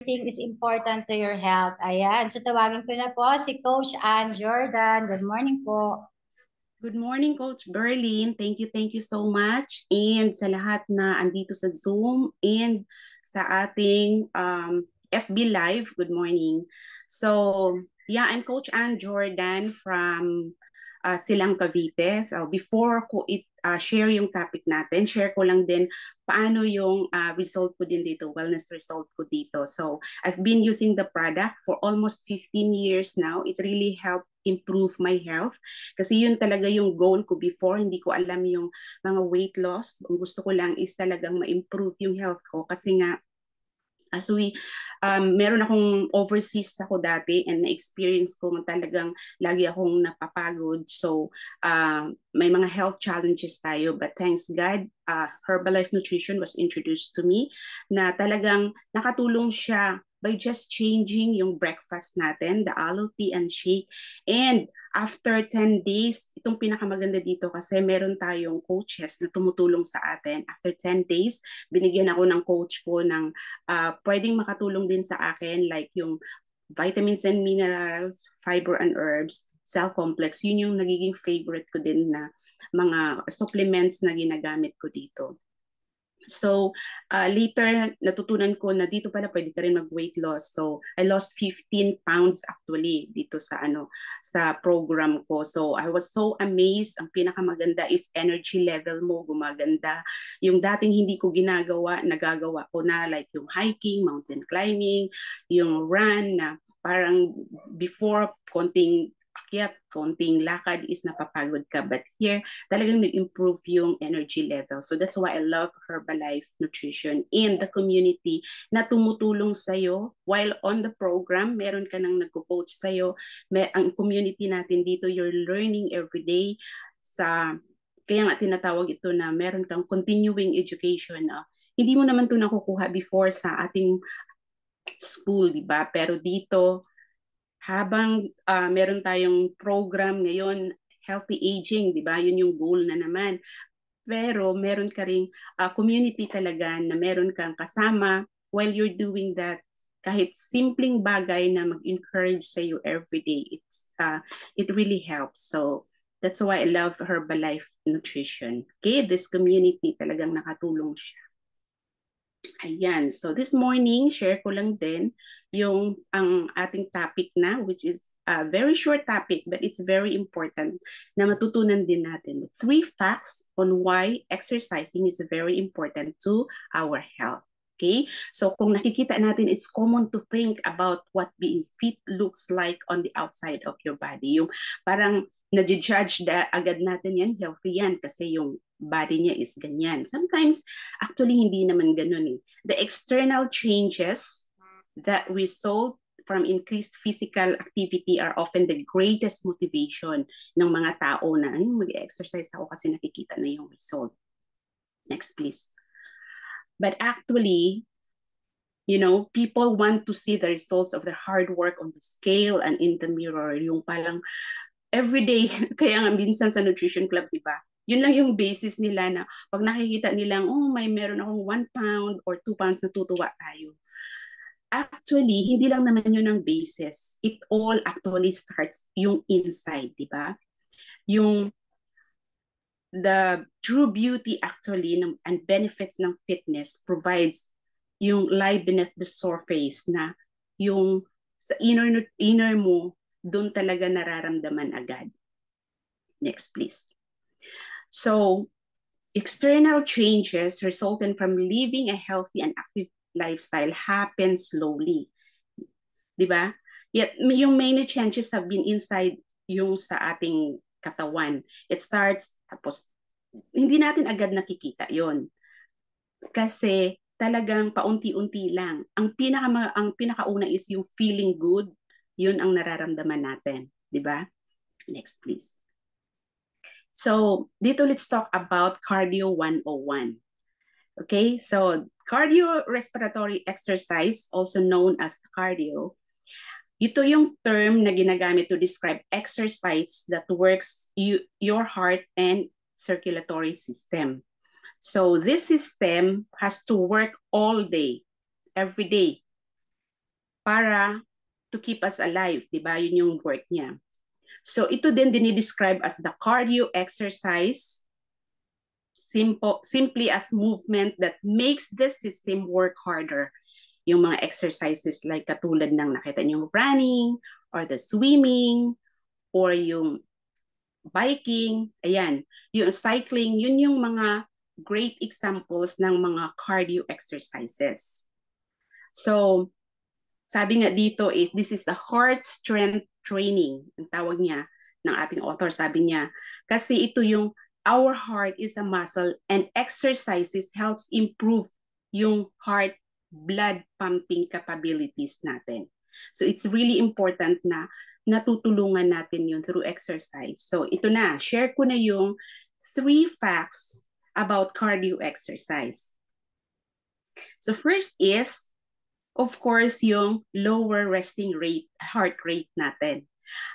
is important to your health. Ayan. So tawagin ko na po si Coach Ann Jordan. Good morning po. Good morning, Coach Berlin. Thank you so much. And sa lahat na andito sa Zoom and sa ating FB Live, good morning. So, yeah, I'm Coach Ann Jordan from Silang Cavite. So, before ko share yung topic natin, share ko lang din paano yung result ko din dito, wellness result ko dito. So, I've been using the product for almost 15 years now. It really helped improve my health. Kasi yun talaga yung goal ko before. Hindi ko alam yung mga weight loss. Ang gusto ko lang is talagang ma-improve yung health ko. Kasi nga, meron akong overseas ako dati and na-experience ko talagang lagi akong napapagod. So, may mga health challenges tayo. But thanks God, Herbalife Nutrition was introduced to me na talagang nakatulong siya by just changing yung breakfast natin, the aloe tea and shake. And after 10 days, itong pinakamaganda dito kasi meron tayong coaches na tumutulong sa atin. After 10 days, binigyan ako ng coach ko ng pwedeng makatulong din sa akin like yung vitamins and minerals, fiber and herbs, cell complex. Yun yung nagiging favorite ko din na mga supplements na ginagamit ko dito. So, later, natutunan ko na dito pala pwede ka rin mag-weight loss. So, I lost 15 pounds actually dito sa program ko. So, I was so amazed. Ang pinakamaganda is energy level mo, gumaganda. Yung dating hindi ko ginagawa, nagagawa ko na like yung hiking, mountain climbing, yung run na parang before konting akyat, konting lakad is napapagod ka. But here, talagang nag-improve yung energy level. So that's why I love Herbalife Nutrition in the community na tumutulong sa'yo. While on the program, meron ka nang nagko-coach sa'yo. Ang community natin dito, you're learning every day kaya nga tinatawag ito na meron kang continuing education. Hindi mo naman ito nakukuha before sa ating school, di ba? Pero dito, habang meron tayong program ngayon, healthy aging, di ba? Yun yung goal na naman. Pero meron ka ring community talaga na meron kang kasama while you're doing that. Kahit simpleng bagay na mag-encourage sa you every day, it really helps. So that's why I love Herbalife Nutrition. Okay, this community talagang nakatulong siya. Ayan, so this morning, share ko lang din ang ating topic na, which is a very short topic, but it's very important na matutunan din natin. 3 facts on why exercising is very important to our health. Okay? So kung nakikita natin, it's common to think about what being fit looks like on the outside of your body. Yung parang na-judge agad natin yan, healthy yan kasi yung body niya is ganyan. Sometimes, actually, hindi naman ganun eh. The external changes that result from increased physical activity are often the greatest motivation ng mga tao na mag-exercise ako kasi nakikita na yung result. Next, please. But actually, people want to see the results of their hard work on the scale and in the mirror. Yung palang everyday, kaya nga minsan sa Nutrition Club, di ba? Yun lang yung basis nila na pag nakikita nilang, meron akong 1 pound or 2 pounds, natutuwa tayo. Actually, hindi lang naman yun ang basis. It all actually starts yung inside, di ba? The true beauty actually and benefits ng fitness provides yung lie beneath the surface na yung sa inner mo, doon talaga nararamdaman agad. Next, please. So, external changes resulting from living a healthy and active lifestyle happen slowly. Diba? Yet, yung main changes have been inside yung sa ating katawan. It starts, tapos, hindi natin agad nakikita yon. Kasi, talagang paunti-unti lang. Ang pinakauna is yung feeling good, yun ang nararamdaman natin. Diba? Next, please. So, dito let's talk about Cardio 101. Okay, so cardiorespiratory exercise, also known as cardio, ito yung term na ginagamit to describe exercise that works your heart and circulatory system. So this system has to work all day, every day. para to keep us alive, di ba? Yun yung work niya. So ito din dinidescribe as the cardio exercise, simply as movement that makes the system work harder. Yung mga exercises like katulad ng nakita niyo running or the swimming or yung biking, ayan, yung cycling, yun yung mga great examples ng mga cardio exercises. So, sabi nga dito is this is the heart strength training, ang tawag niya ng ating author, sabi niya, kasi ito yung our heart is a muscle and exercises helps improve yung heart blood pumping capabilities natin. So it's really important na natutulungan natin yun through exercise. So ito na, share ko na yung 3 facts about cardio exercise. So first is, of course, yung lower resting rate, heart rate natin.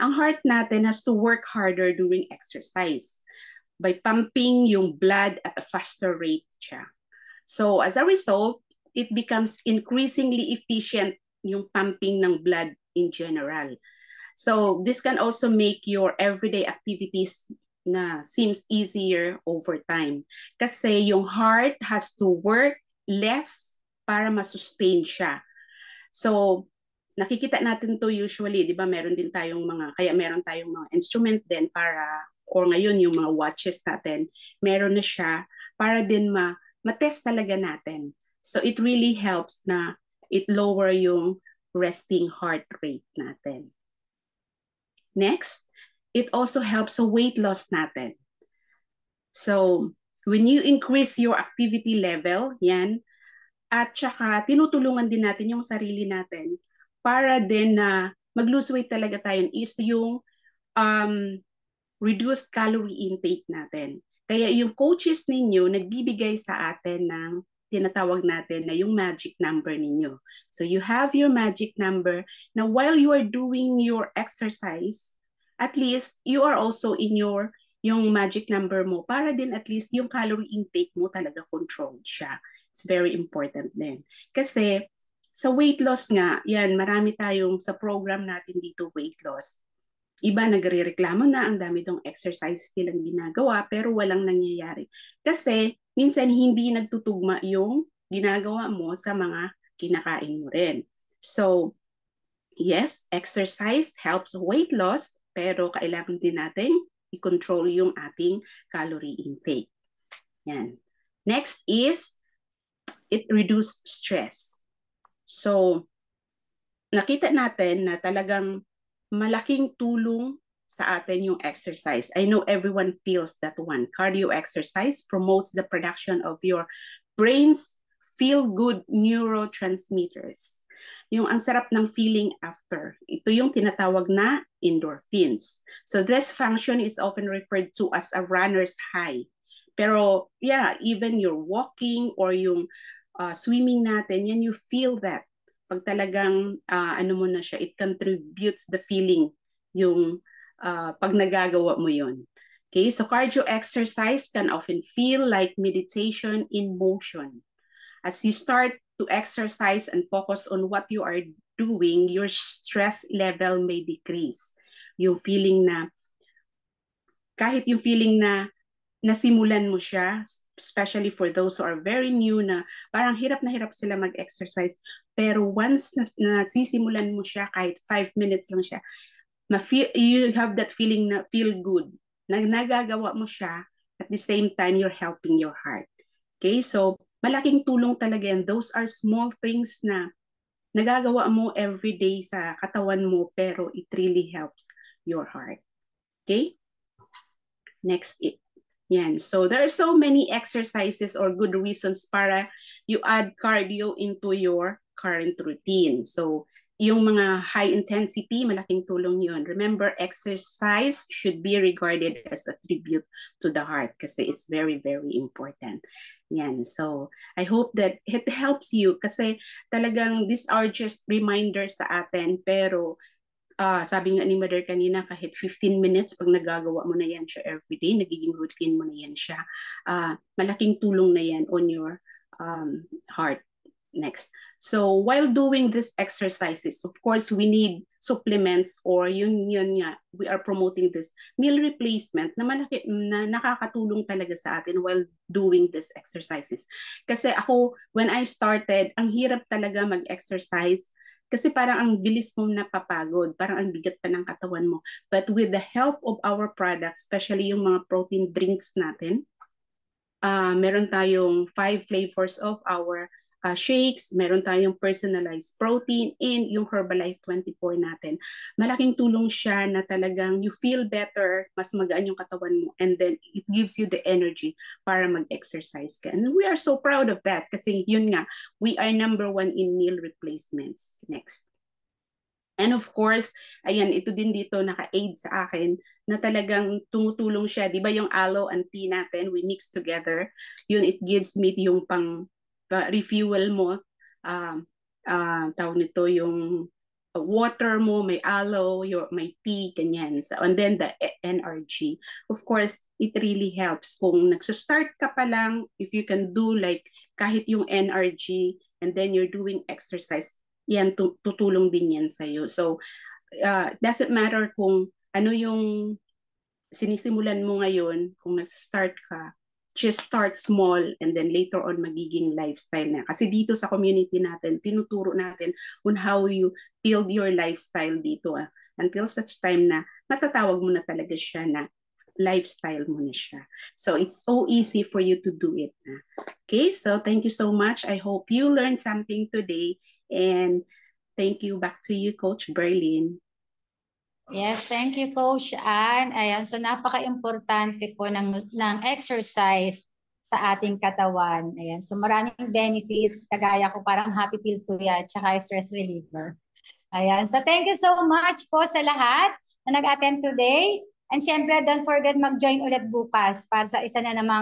Ang heart natin has to work harder during exercise by pumping yung blood at a faster rate siya. So as a result, it becomes increasingly efficient yung pumping ng blood in general. So this can also make your everyday activities na seems easier over time. Kasi yung heart has to work less para masustain siya. So nakikita natin to usually, di ba, meron din tayong meron tayong mga instrument din para, or ngayon yung mga watches natin, meron na siya para din matest talaga natin. So it really helps na it lower yung resting heart rate natin. Next, it also helps sa weight loss natin. So when you increase your activity level, yan, at saka tinutulungan din natin yung sarili natin para din na mag-lose weight talaga tayo is yung reduced calorie intake natin. Kaya yung coaches ninyo nagbibigay sa atin ng tinatawag natin na yung magic number ninyo. So you have your magic number na while you are doing your exercise, at least you are also in yung magic number mo para din at least yung calorie intake mo talaga controlled siya. It's very important din. Kasi sa weight loss nga, yan, marami tayong sa program natin dito weight loss. Iba nagre-reklamo na ang dami tong exercises nilang ginagawa pero walang nangyayari. Kasi minsan hindi nagtutugma yung ginagawa mo sa mga kinakain mo rin. So, yes, exercise helps weight loss pero kailangan din natin i-control yung ating calorie intake. Yan. Next is it reduces stress. So, nakita natin na talagang malaking tulong sa atin yung exercise. I know everyone feels that one. Cardio exercise promotes the production of your brain's feel-good neurotransmitters. Yung ang sarap ng feeling after. Ito yung tinatawag na endorphins. So this function is often referred to as a runner's high. Pero yeah, even your walking or yung swimming natin, yan you feel that. Pag talagang ano mo na siya, it contributes the feeling yung pag nagagawa mo yon. Okay, so cardio exercise can often feel like meditation in motion. As you start to exercise and focus on what you are doing, your stress level may decrease. Yung feeling na, kahit yung feeling na nasimulan mo siya, especially for those who are very new na parang hirap na hirap sila mag-exercise. Pero once na nasisimulan mo siya, kahit 5 minutes lang siya, you have that feeling na feel good, na nagagawa mo siya, at the same time, you're helping your heart. Okay, so malaking tulong talaga yan. Those are small things na nagagawa mo everyday sa katawan mo, pero it really helps your heart. Okay? Next, yan. So there are so many exercises or good reasons para you add cardio into your current routine. So yung mga high intensity, malaking tulong yun. Remember, exercise should be regarded as a tribute to the heart kasi it's very, very important. Yan. So I hope that it helps you kasi talagang these are just reminders sa atin, pero sabi nga ni Mother kanina, kahit 15 minutes, pag nagagawa mo na yan siya everyday, nagiging routine mo na yan siya, malaking tulong na yan on your heart. Next. So while doing these exercises, of course, we need supplements or yun nga, we are promoting this meal replacement na malaki, na nakakatulong talaga sa atin while doing these exercises. Kasi ako, when I started, ang hirap talaga mag-exercise kasi parang ang bilis mo napapagod, parang ang bigat pa ng katawan mo. But with the help of our products, especially yung mga protein drinks natin, meron tayong 5 flavors of our shakes, meron tayong personalized protein, and yung Herbalife 24 natin. Malaking tulong siya na talagang you feel better, mas magaan yung katawan mo, and then it gives you the energy para mag-exercise ka. And we are so proud of that kasi yun nga, we are number 1 in meal replacements. Next. And of course, ayan, ito din dito naka-aid sa akin na talagang tumutulong siya. Di ba yung aloe and tea natin, we mix together. Yun, it gives me yung refuel mo. Tawag nito yung water mo, may aloe, may tea, ganyan. So, and then the NRG. Of course, it really helps. Kung nagsa-start ka pa lang, if you can do like kahit yung NRG and then you're doing exercise, yan, tutulong din yan sa'yo. So, doesn't matter kung ano yung sinisimulan mo ngayon, kung nag-start ka, just start small and then later on magiging lifestyle na. Kasi dito sa community natin, tinuturo natin on how you build your lifestyle dito. Until such time na matatawag mo na talaga siya na lifestyle mo na siya. So, it's so easy for you to do it. Okay, so thank you so much. I hope you learned something today. And thank you. Back to you, Coach Berlin. Yes, thank you, Coach Ann. Ayan, so napaka-importante po ng exercise sa ating katawan. Ayan, so maraming benefits, kagaya ko parang happy pill po yan, tsaka stress reliever. Ayan, so thank you so much po sa lahat na nag-attend today. And syempre, don't forget mag-join ulit bukas para sa isa na namang